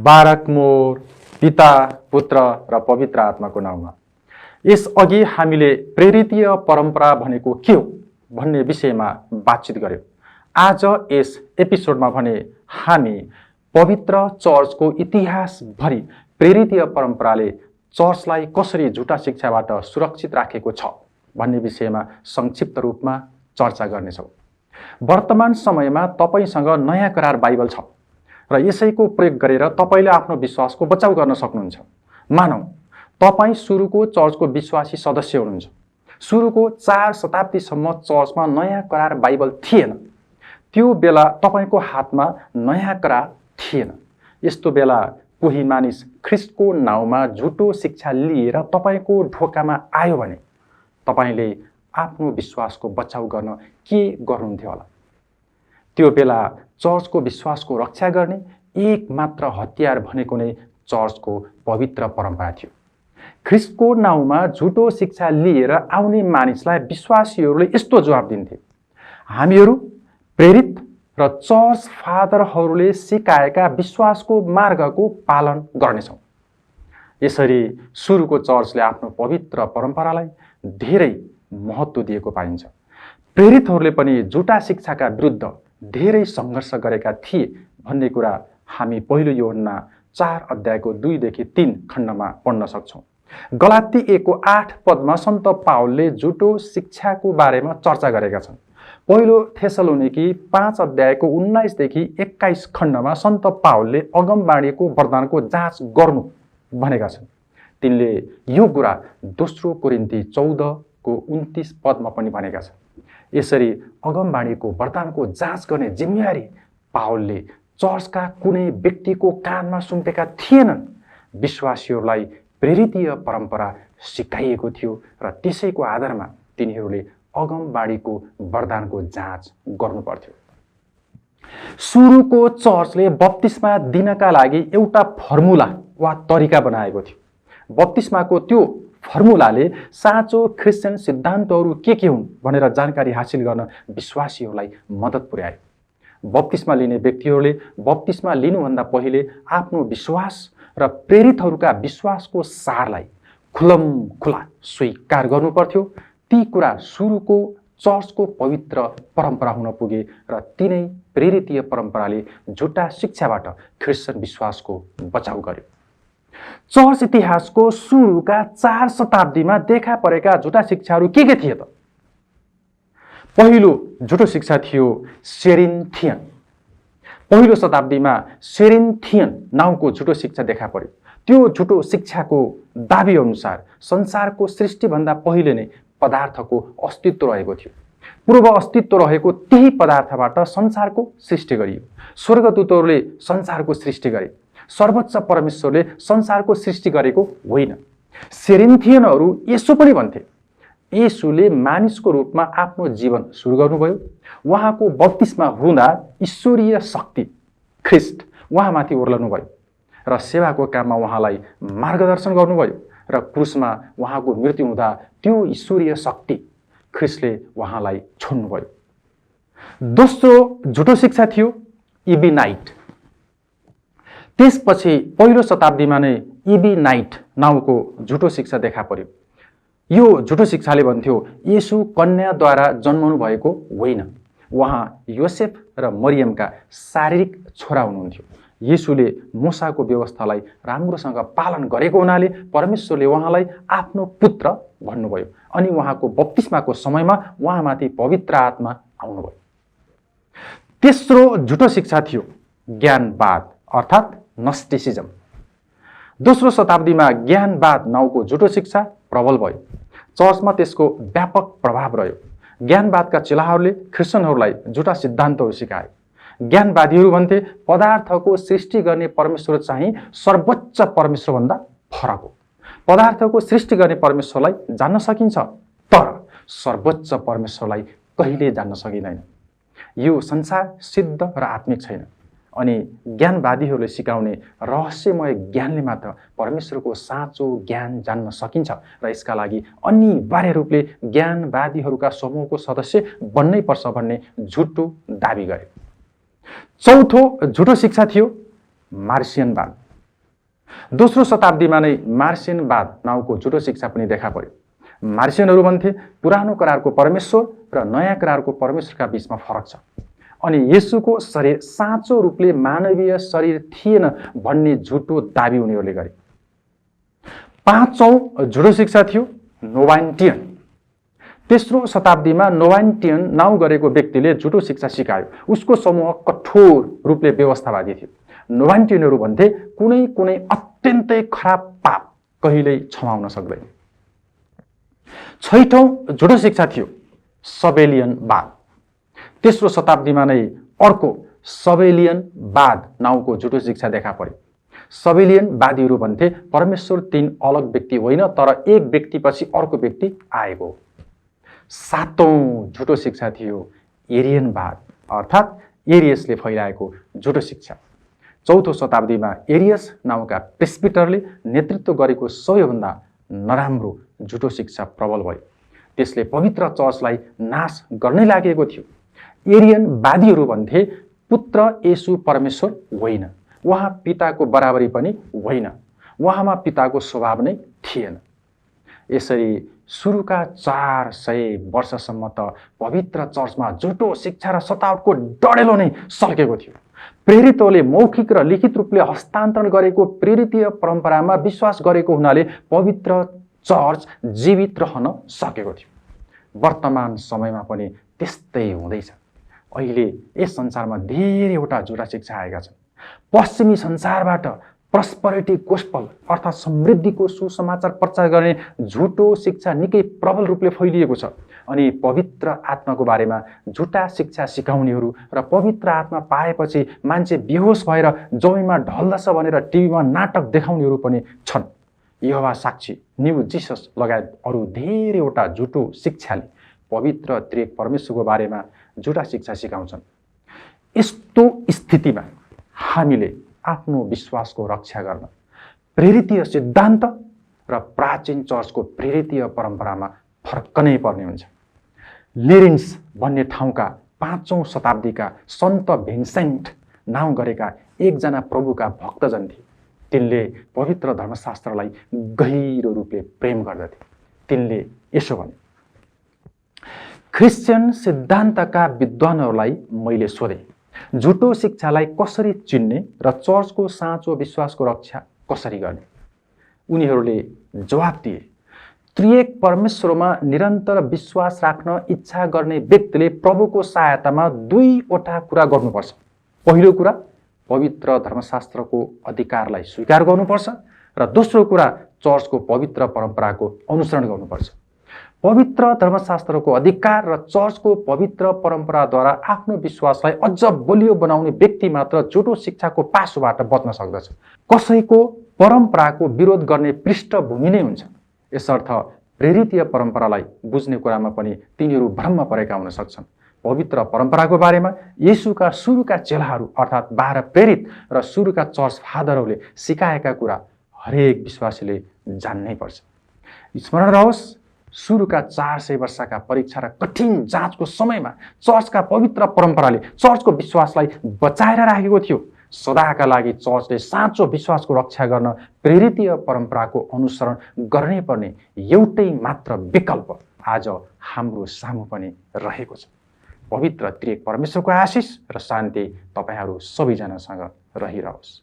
बारक more पिता पुत्र र पवित्र आत्माको नाउँमा। यसअघि हामीले प्रेरितीय परम्परा भनेको के हो भन्ने विषयमा बातचित गर्यौं। आज यस एपिसोडमा भने हामी पवित्र चर्चको इतिहासभरि प्रेरितीय परम्पराले चर्चलाई कसरी झुटा शिक्षाबाट सुरक्षित राखेको छ भन्ने विषयमा संक्षिप्त रूपमा चर्चा गर्नेछौँ। वर्तमान समयमा तपाईसँग नयाँ करार बाइबल छ र यसैको प्रयोग गरेर तपाईले आफ्नो विश्वासको बचाउ गर्न सक्नुहुन्छ। मानौ तपाई सुरुको चर्चको विश्वासी सदस्य हुनुहुन्छ। सुरुको 4 शताब्दीसम्म चर्चमा नयाँ करार बाइबल थिएन। त्यो बेला तपाईको हातमा नयाँ करार थिएन। यस्तो बेला कोही मानिस ख्रीष्टको नाउँमा झुटो शिक्षा लिएर तपाईको ढोकामा आयो भने तपाईले आफ्नो विश्वासको बचाउ गर्न के गर्नुहुन्थ्यो होला? त्यो बेला चर्चको विश्वासको रक्षा गर्ने एकमात्र हतियार भनेको नै चर्चको पवित्र परम्परा थियो। ख्रीष्टको नाउँमा झुटो शिक्षा लिएर आउने मानिसलाई विश्वासीहरूले यस्तो जवाब दिन्थे, हामीहरू प्रेरित र चर्च फादरहरूले सिकाएका विश्वासको मार्गको पालन गर्नेछौँ। यसरी सुरुको चर्चले आफ्नो पवित्र परम्परालाई धेरै महत्त्व दिएको पाइन्छ। प्रेरितहरूले पनि झुटा शिक्षाका विरुद्ध धेरै सङ्घर्ष गरेका थिए भन्ने कुरा हामी पहिलो यूहन्ना 4 अध्यायको 2 देखि 3 खण्डमा पढ्न सक्छौँ। गलाती 1 को 8 पदमा सन्त पावलले झुटो शिक्षाको बारेमा चर्चा गरेका छन्। पहिलो थेसलोनिकी 5 अध्यायको 19 देखि 21 खण्डमा सन्त पावलले अगमबाणीको वरदानको जाँच गर्नु भनेका छन्। तिनले यो कुरा दोस्रो कोरिन्थी 14 को 29 पदमा पनि भनेका छन्। यसरी अगमबाणीको वरदानको जाँच गर्ने जिम्मेवारी पावलले चर्चका कुनै व्यक्तिको कानमा सुम्पेका थिएनन्। विश्वासीहरूलाई प्रेरितीय परम्परा सिकाइएको थियो र त्यसैको आधारमा तिनीहरूले अगमबाणीको वरदानको जाँच गर्नुपर्थ्यो। सुरुको चर्चले बप्तिस्मा दिनका लागि एउटा फर्मुला वा तरिका बनाएको थियो। बप्तिस्माको त्यो फर्मुलाले साँचो क्रिस्चियन सिद्धान्तहरू के हुन् भनेर जानकारी हासिल गर्न विश्वासीहरूलाई मद्दत पुर्यायो। बप्तिस्मा लिने व्यक्तिहरूले बप्तिस्मा लिनुभन्दा पहिले आफ्नो विश्वास र प्रेरितहरूका विश्वासको सारलाई खुलमखुला स्वीकार गर्नुपर्थ्यो। ती कुरा सुरुको चर्चको पवित्र परम्परा हुन पुगे र तिनै प्रेरितीय परम्पराले झुटा शिक्षाबाट क्रिस्चियन विश्वासको बचाउ गर्यो। चर्च इतिहासको सुरुका 4 शताब्दीमा देखा परेका झुटा शिक्षाहरू के थिए त? पहिलो झुटो शिक्षा थियो सेरिन्थियन। पहिलो शताब्दीमा सेरिन्थियन नाउँको झुटो शिक्षा देखा पर्यो। त्यो झुटो शिक्षाको दाबी अनुसार संसारको सृष्टिभन्दा पहिले नै पदार्थको अस्तित्व रहेको थियो। पूर्व अस्तित्व रहेको त्यही पदार्थबाट संसारको सृष्टि गरियो। स्वर्गदूतहरूले संसारको सृष्टि गरे। सर्वोच्च परमेश्वरले संसारको सृष्टि गरेको होइन। सेरिन्थियनहरू यसो पनि भन्थे, येशूले मानिसको रूपमा आफ्नो जीवन सुरु गर्नुभयो। उहाँको बप्तिस्मा हुँदा ईश्वरीय शक्ति ख्रीष्ट उहाँमाथि ओर्लनुभयो र सेवाको काममा उहाँलाई मार्गदर्शन गर्नुभयो र क्रुसमा उहाँको मृत्यु हुँदा त्यो ईश्वरीय शक्ति ख्रीष्टले उहाँलाई छोड्नुभयो। दोस्रो झुटो शिक्षा थियो इबिनाइट। त्यसपछि पहिलो शताब्दीमा नै इबिनाइट नाउँको झुटो शिक्षा देखा पर्यो। यो झुटो शिक्षाले भन्थ्यो येशू कन्याद्वारा जन्मनु भएको होइन, उहाँ योसेफ र मरियमका शारीरिक छोरा हुनुहुन्थ्यो। येशूले मूसाको व्यवस्थालाई राम्रोसँग पालन गरेको हुनाले परमेश्वरले उहाँलाई आफ्नो पुत्र भन्नुभयो अनि उहाँको बप्तिस्माको समयमा उहाँमाथि पवित्र आत्मा आउनुभयो। तेस्रो झुटो शिक्षा थियो ज्ञानवाद अर्थात् नस्टिसिजम। दोस्रो शताब्दीमा ज्ञानवाद नाउँको झुटो शिक्षा प्रबल भयो। चर्चमा त्यसको व्यापक प्रभाव रह्यो। ज्ञानवादका चेलाहरूले क्रिस्चियनहरूलाई झुटा सिद्धान्तहरू सिकाए। ज्ञानवादीहरू भन्थे पदार्थको सृष्टि गर्ने परमेश्वर चाहिँ सर्वोच्च परमेश्वरभन्दा फरक हो। पदार्थको सृष्टि गर्ने परमेश्वरलाई जान्न सकिन्छ तर सर्वोच्च परमेश्वरलाई कहिले जान्न सकिँदैन। यो संसार सिद्ध र आत्मिक छैन अनि ज्ञानवादीहरूले सिकाउने रहस्यमय ज्ञानले मात्र परमेश्वरको साँचो ज्ञान जान्न सकिन्छ र यसका लागि अनिवार्य रूपले ज्ञानवादीहरूका समूहको सदस्य बन्नै पर्छ भन्ने झुटो दाबी गरे। चौथो झुटो शिक्षा थियो मार्सियनवाद दोस्रो शताब्दीमा नै मार्सियनवाद नाउँको झुटो शिक्षा पनि देखा पर्यो। मार्सियनहरू भन्थे पुरानो करारको परमेश्वर र नयाँ करारको परमेश्वरका बीचमा फरक छ अनि येशूको शरीर साँचो रूपले मानवीय शरीर थिएन भन्ने झुटो दाबी उनीहरूले गरे। पाँचौं झुटो शिक्षा थियो नोवान्टियन। तेस्रो शताब्दीमा नोवान्टियन नाउँ गरेको व्यक्तिले झुटो शिक्षा सिकायो। उसको समूह कठोर रूपले व्यवस्थावादी थियो। नोवान्टियनहरू भन्थे कुनै कुनै अत्यन्तै खराब पाप कहिल्यै क्षमाउन सक्दैन। छैठौं झुटो शिक्षा थियो सबेलियनवाद। तेस्रो शताब्दीमा नै अर्को सबेलियनवाद नाउँको झुटो शिक्षा देखा पर्यो। सबेलियनवादीहरू भन्थे परमेश्वर तीन अलग व्यक्ति होइन तर एक व्यक्तिपछि अर्को व्यक्ति आएको हो। सातौं झुटो शिक्षा थियो एरियनवाद अर्थात् एरियसले फैलाएको झुटो शिक्षा। चौथो शताब्दीमा एरियस नाउँका प्रेस्बिटरले नेतृत्व गरेको सबैभन्दा नराम्रो झुटो शिक्षा प्रबल भयो। त्यसले पवित्र चर्चलाई नाश गर्नै लागेको थियो। एरियनवादीहरू भन्थे पुत्र येशू परमेश्वर होइन, उहाँ पिताको बराबरी पनि होइन, उहाँमा पिताको स्वभाव नै थिएन। यसरी सुरुका 400 वर्षसम्म त पवित्र चर्चमा झुटो शिक्षा र सतावटको डढेलो नै सल्केको थियो। प्रेरितहरूले मौखिक र लिखित रूपले हस्तान्तरण गरेको प्रेरितीय परम्परामा विश्वास गरेको हुनाले पवित्र चर्च जीवित रहन सकेको थियो। वर्तमान समयमा पनि त्यस्तै हुँदैछ। अहिले यस संसारमा धेरैवटा झुटा शिक्षा आएका छन्। पश्चिमी संसारबाट प्रस्परिटी गोस्पल अर्थात् समृद्धिको सुसमाचार प्रचार गर्ने झुटो शिक्षा निकै प्रबल रूपले फैलिएको छ अनि पवित्र आत्माको बारेमा झुटा शिक्षा सिकाउनेहरू र पवित्र आत्मा पाएपछि मान्छे बेहोस भएर जमीनमा ढल्दछ भनेर टिभीमा नाटक देखाउनेहरू पनि छन्। यहोवा साक्षी, न्यू जिसस लगायत अरू धेरैवटा झुटो शिक्षाले पवित्र त्रिएक परमेश्वरको बारेमा झुटा शिक्षा सिकाउँछन्। यस्तो स्थितिमा हामीले आफ्नो विश्वासको रक्षा गर्न प्रेरितीय सिद्धान्त र प्राचीन चर्चको प्रेरितीय परम्परामा फर्कनै पर्ने हुन्छ। लिरिन्स भन्ने ठाउँका 5औं शताब्दीका सन्त भिन्सेन्ट नाउँ गरेका एकजना प्रभुका भक्तजन थिए। तिनले पवित्र धर्मशास्त्रलाई गहिरो रूपले प्रेम गर्दथे। तिनले यसो भने, क्रिस्चियन सिद्धान्तका विद्वानहरूलाई मैले सोधेँ, झुटो शिक्षालाई कसरी चिन्ने र चर्चको साँचो विश्वासको रक्षा कसरी गर्ने? उनीहरूले जवाब दिए, त्रिएक परमेश्वरमा निरन्तर विश्वास राख्न इच्छा गर्ने व्यक्तिले प्रभुको सहायतामा दुईवटा कुरा गर्नुपर्छ। पहिलो कुरा पवित्र धर्मशास्त्रको अधिकारलाई स्वीकार गर्नुपर्छ र दोस्रो कुरा चर्चको पवित्र परम्पराको अनुसरण गर्नुपर्छ। पवित्र धर्मशास्त्रको अधिकार र चर्चको पवित्र परम्पराद्वारा आफ्नो विश्वासलाई अझ बलियो बनाउने व्यक्ति मात्र झुटो शिक्षाको पासोबाट बच्न सक्दछ। कसैको परम्पराको विरोध गर्ने पृष्ठभूमि नै हुन्छ। यसर्थ प्रेरितीय परम्परालाई बुझ्ने कुरामा पनि तिनीहरू भ्रममा परेका हुन सक्छन्। पवित्र परम्पराको बारेमा येशूका सुरुका चेलाहरू अर्थात् 12 प्रेरित र सुरुका चर्च फादरहरूले सिकाएका कुरा हरेक विश्वासीले जान्नै पर्छ। स्मरण रहोस्, सुरुका 400 वर्षका परीक्षा र कठिन जाँचको समयमा चर्चका पवित्र परम्पराले चर्चको विश्वासलाई बचाएर राखेको थियो। सदाका लागि चर्चले साँचो विश्वासको रक्षा गर्न प्रेरितीय परम्पराको अनुसरण गर्नै पर्ने एउटै मात्र विकल्प आज हाम्रो सामु पनि रहेको छ। पवित्र त्रिएक परमेश्वरको आशिष र शान्ति तपाईहरू सबैजनासँग रहिरहोस्।